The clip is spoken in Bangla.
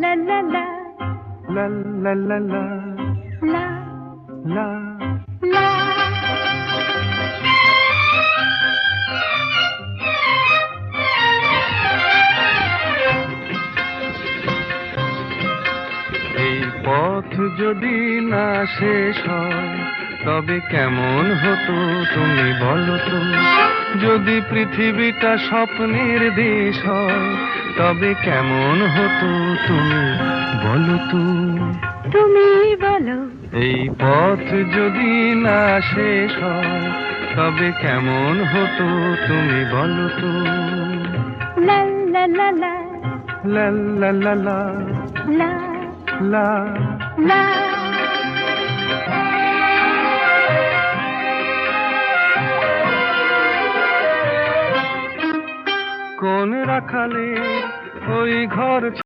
la la la la la la la la la la এই পথ যদি না শেষ হয় তবে কেমন হতো তুমি বলো তো। যদি পৃথিবীটা স্বপ্নের দেশ হয় তবে কেমন হতো তুমি বলো তো। তুমি বলো এই পথ যদি না শেষ হয় তবে কেমন হতো তুমি বলো তো। la la la la লা লা লা লা la লা la কোন রাখালে ওই ঘর